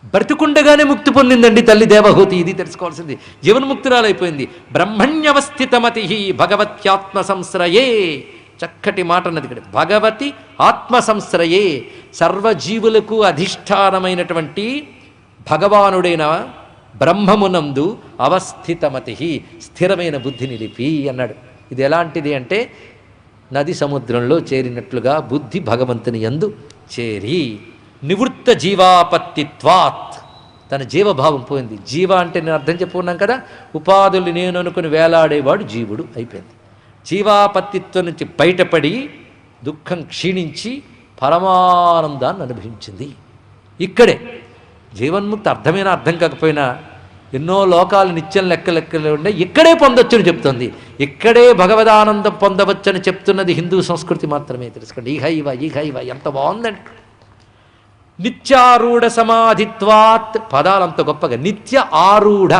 బ్రతికుండగానే ముక్తి పొందిందండి తల్లి దేవహూతి. ఇది తెలుసుకోవాల్సింది. జీవన్ముక్తురాలైపోయింది. బ్రహ్మణ్యవస్థితమతి భగవత్యాత్మ సంశ్రయే. చక్కటి మాట అన్నది ఇక్కడ. భగవతి ఆత్మ సంశ్రయే, సర్వజీవులకు అధిష్టానమైనటువంటి భగవానుడైన బ్రహ్మమునందు అవస్థితమతి, స్థిరమైన బుద్ధి నిలిపి అన్నాడు. ఇది ఎలాంటిది అంటే నది సముద్రంలో చేరినట్లుగా బుద్ధి భగవంతుని యందు చేరి నివృత్త జీవాపత్తిత్వాత్, తన జీవభావం పోయింది. జీవ అంటే నేను అర్థం చెప్పుకున్నాం కదా, ఉపాధులు నేను అనుకుని వేలాడేవాడు జీవుడు అయిపోయింది. జీవాపత్తిత్వం నుంచి బయటపడి దుఃఖం క్షీణించి పరమానందాన్ని అనుభవించింది. ఇక్కడే జీవన్ముక్తి అర్థమైనా అర్థం కాకపోయినా ఎన్నో లోకాలు నిత్యం లెక్కలు ఉండే ఇక్కడే పొందొచ్చని చెప్తుంది. ఇక్కడే భగవదానందం పొందవచ్చని చెప్తున్నది హిందూ సంస్కృతి మాత్రమే. తెలుసుకోండి. ఈహైవ ఎంత బాగుందండి. నిత్యారూఢ సమాధిత్వాత్, పదాలు అంత గొప్పగా. నిత్య ఆరూఢ,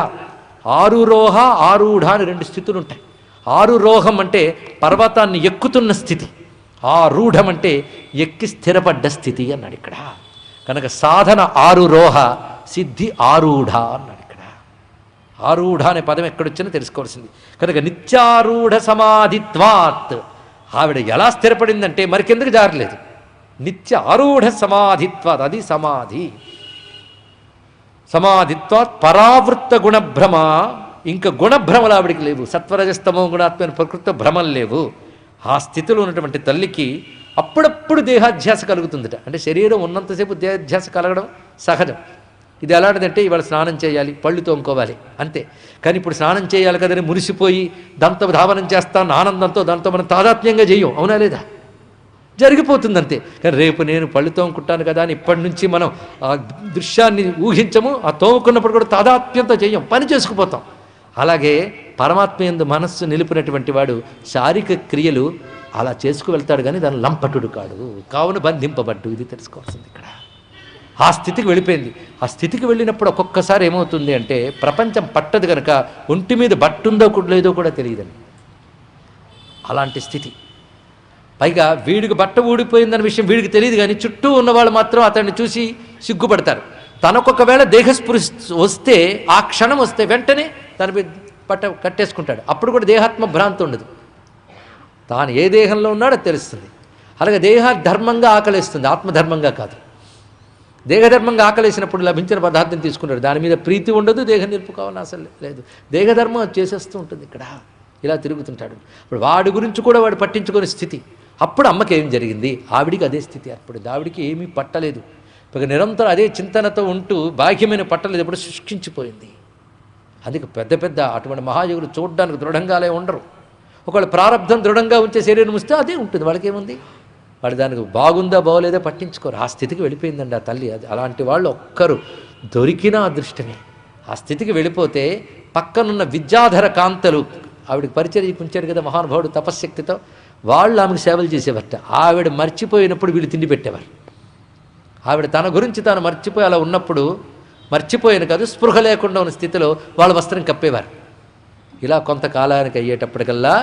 ఆరురోహ ఆరూఢ అని రెండు స్థితులు ఉంటాయి. ఆరురోహం అంటే పర్వతాన్ని ఎక్కుతున్న స్థితి, ఆరూఢం అంటే ఎక్కి స్థిరపడ్డ స్థితి అన్నాడు ఇక్కడ. కనుక సాధన ఆరురోహ, సిద్ధి ఆరూఢ అన్నాడు ఇక్కడ. ఆరూఢ అనే పదం ఎక్కడొచ్చినా తెలుసుకోవాల్సింది. కనుక నిత్యారూఢ సమాధిత్వాత్, ఆవిడ ఎలా స్థిరపడిందంటే మరికెందుకు జారలేదు. నిత్య ఆరూఢ సమాధిత్వాత్, అది సమాధి. సమాధిత్వాత్ పరావృత్త గుణభ్రమ, ఇంకా గుణభ్రమలు ఆవిడికి లేవు. సత్వరజస్తమో గుణాత్మైన ప్రకృత భ్రమలు లేవు. ఆ స్థితిలో ఉన్నటువంటి తల్లికి అప్పుడప్పుడు దేహాధ్యాస కలుగుతుందట. అంటే శరీరం ఉన్నంతసేపు దేహాధ్యాస కలగడం సహజం. ఇది ఎలాంటిదంటే ఇవాళ స్నానం చేయాలి, పళ్ళు తోముకోవాలి అంతే. కానీ ఇప్పుడు స్నానం చేయాలి కదని మురిసిపోయి దాంతో ధావనం చేస్తాను ఆనందంతో, దాంతో మనం తాదాత్మ్యంగా చెయ్యం. అవునా లేదా? జరిగిపోతుంది అంతే. కానీ రేపు నేను పళ్ళు తోముకుంటాను కదా అని ఇప్పటి నుంచి మనం ఆ దృశ్యాన్ని ఊహించము. ఆ తోముకున్నప్పుడు కూడా తాదాత్మ్యంతో చెయ్యం, పని చేసుకుపోతాం. అలాగే పరమాత్మయందు మనస్సు నిలిపినటువంటి వాడు శారీరక క్రియలు అలా చేసుకు వెళ్తాడు, కానీ దాని లంపటుడు కాడు, కావున బంధింపబడ్డు. ఇది తెలుసుకోవాల్సింది ఇక్కడ. ఆ స్థితికి వెళ్ళిపోయింది. ఆ స్థితికి వెళ్ళినప్పుడు ఒక్కొక్కసారి ఏమవుతుంది అంటే ప్రపంచం పట్టదు కనుక ఒంటి మీద బట్టుందో లేదో కూడా తెలియదండి. అలాంటి స్థితి. పైగా వీడికి బట్ట ఊడిపోయిందన్న విషయం వీడికి తెలియదు, కానీ చుట్టూ ఉన్నవాళ్ళు మాత్రం అతన్ని చూసి సిగ్గుపడతారు. తనకొకవేళ దేహస్పృశ వస్తే, ఆ క్షణం వస్తే వెంటనే తన బట్ట కట్టేసుకుంటాడు. అప్పుడు కూడా దేహాత్మ భ్రాంతి ఉండదు. తాను ఏ దేహంలో ఉన్నాడో తెలుస్తుంది. అలాగే దేహధర్మంగా ఆకలేస్తుంది, ఆత్మధర్మంగా కాదు. దేహధర్మంగా ఆకలేసినప్పుడు లభించిన పదార్థం తీసుకుంటాడు. దాని మీద ప్రీతి ఉండదు, దేహం నిలుపుకోవాలని అసలు లేదు. దేహధర్మం చేసేస్తూ ఉంటుంది ఇక్కడ. ఇలా తిరుగుతుంటాడు. ఇప్పుడు వాడి గురించి కూడా వాడు పట్టించుకునే స్థితి. అప్పుడు అమ్మకి ఏం జరిగింది? ఆవిడికి అదే స్థితి ఏర్పడింది. ఆవిడికి ఏమీ పట్టలేదు. ఇక నిరంతరం అదే చింతనతో ఉంటూ బాహ్యమైన పట్టలేదు, ఎప్పుడు శుష్కించిపోయింది. అందుకే పెద్ద పెద్ద అటువంటి మహాయోగులు చూడడానికి దృఢంగానే ఉండరు. ఒకవేళ ప్రారంధం దృఢంగా ఉంచే శరీరం వస్తే అదే ఉంటుంది. వాళ్ళకేముంది? వాడు దానికి బాగుందా బాగోలేదో పట్టించుకోరు. ఆ స్థితికి వెళ్ళిపోయిందండి ఆ తల్లి. అది అలాంటి వాళ్ళు ఒక్కరు దొరికినా అదృష్టమే. ఆ స్థితికి వెళ్ళిపోతే పక్కనున్న విద్యాధర కాంతలు ఆవిడకి పరిచర్యకు ఉంచారు కదా మహానుభావుడు తపశ్శక్తితో, వాళ్ళు ఆమెకు సేవలు చేసేవారట. ఆవిడ మర్చిపోయినప్పుడు వీళ్ళు తిండి పెట్టేవారు. ఆవిడ తన గురించి తాను మర్చిపోయి అలా ఉన్నప్పుడు, మర్చిపోయాను కాదు స్పృహ లేకుండా ఉన్న స్థితిలో వాళ్ళ వస్త్రం కప్పేవారు. ఇలా కొంతకాలానికి అయ్యేటప్పటికల్లా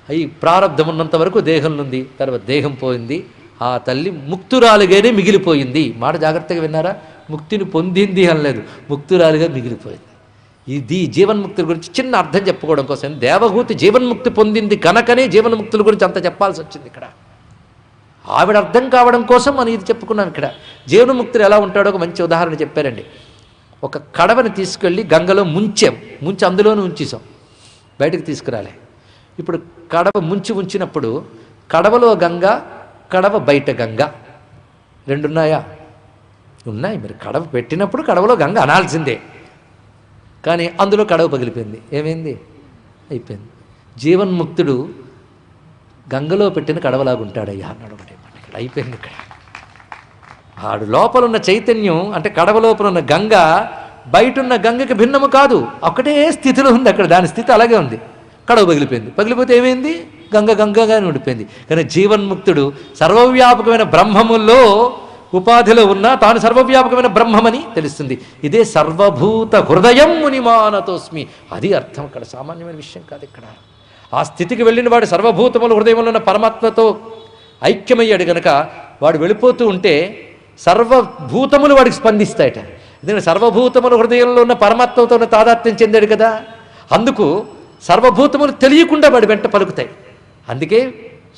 ఈ ప్రారంధం ఉన్నంత వరకు దేహం ఉంది, తర్వాత దేహం పోయింది. ఆ తల్లి ముక్తురాలుగానే మిగిలిపోయింది. మాట జాగ్రత్తగా విన్నారా? ముక్తిని పొందింది అనలేదు, ముక్తురాలుగా మిగిలిపోయింది. ఇది జీవన్ముక్తుల గురించి చిన్న అర్థం చెప్పుకోవడం కోసం. దేవహూతి జీవన్ముక్తి పొందింది కనుకనే జీవన్ముక్తుల గురించి అంత చెప్పాల్సి వచ్చింది ఇక్కడ. ఆవిడ అర్థం కావడం కోసం మనం ఇది చెప్పుకున్నాం ఇక్కడ. జీవన్ముక్తులు ఎలా ఉంటాడో ఒక మంచి ఉదాహరణ చెప్పారండి. ఒక కడవని తీసుకెళ్ళి గంగలో ముంచి అందులోనే ఉంచేసాం, బయటకు తీసుకురాలే. ఇప్పుడు కడవ ఉంచినప్పుడు కడవలో గంగ, కడవ బయట గంగ రెండున్నాయా? ఉన్నాయి. మరి కడవ పెట్టినప్పుడు కడవలో గంగ అనాల్సిందే, కానీ అందులో కడవ పగిలిపోయింది. ఏమైంది? అయిపోయింది. జీవన్ముక్తుడు గంగలో పెట్టిన కడవలాగుంటాడయ్యా అన్నాడు ఒకటి. ఇక్కడ అయిపోయింది. ఇక్కడ ఆడు లోపల ఉన్న చైతన్యం అంటే కడవ లోపల ఉన్న గంగ బయటున్న గంగకి భిన్నము కాదు, ఒకటే స్థితిలో ఉంది అక్కడ. దాని స్థితి అలాగే ఉంది. కడవ పగిలిపోయింది. పగిలిపోతే ఏమైంది? గంగ గంగగానే ఉండిపోయింది. కానీ జీవన్ముక్తుడు సర్వవ్యాపకమైన బ్రహ్మముల్లో ఉపాధిలో ఉన్నా తాను సర్వవ్యాపకమైన బ్రహ్మమని తెలుస్తుంది. ఇదే సర్వభూత హృదయం మునిమానతోస్మి. అది అర్థం అక్కడ. సామాన్యమైన విషయం కాదు ఇక్కడ. ఆ స్థితికి వెళ్ళిన వాడు సర్వభూతముల హృదయంలో ఉన్న పరమాత్మతో ఐక్యమయ్యాడు గనక వాడు వెళ్ళిపోతూ ఉంటే సర్వభూతములు వాడికి స్పందిస్తాయట. ఎందుకంటే సర్వభూతముల హృదయంలో ఉన్న పరమాత్మతో ఉన్న తాదాత్మ్యం చెందాడు కదా, అందుకు సర్వభూతములు తెలియకుండా వాడి వెంట పలుకుతాయి. అందుకే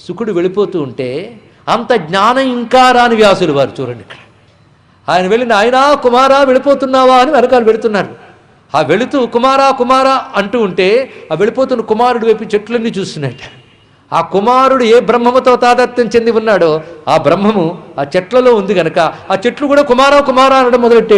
శుకుడు వెళ్ళిపోతూ ఉంటే అంత జ్ఞానం ఇంకా రాని వ్యాసులు వారు చూడండి ఇక్కడ. ఆయన వెళ్ళి నాయనా కుమారా వెళ్ళిపోతున్నావా అని వెనకాల వెళుతున్నారు. ఆ వెళుతూ కుమారా కుమారా అంటూ ఉంటే ఆ వెళ్ళిపోతున్న కుమారుడు వైపు చెట్లన్నీ చూస్తున్నాయట. ఆ కుమారుడు ఏ బ్రహ్మముతో తాదాత్మ్యం చెంది ఉన్నాడో ఆ బ్రహ్మము ఆ చెట్లలో ఉంది గనక ఆ చెట్లు కూడా కుమారా కుమారా అనడం మొదలెట్టే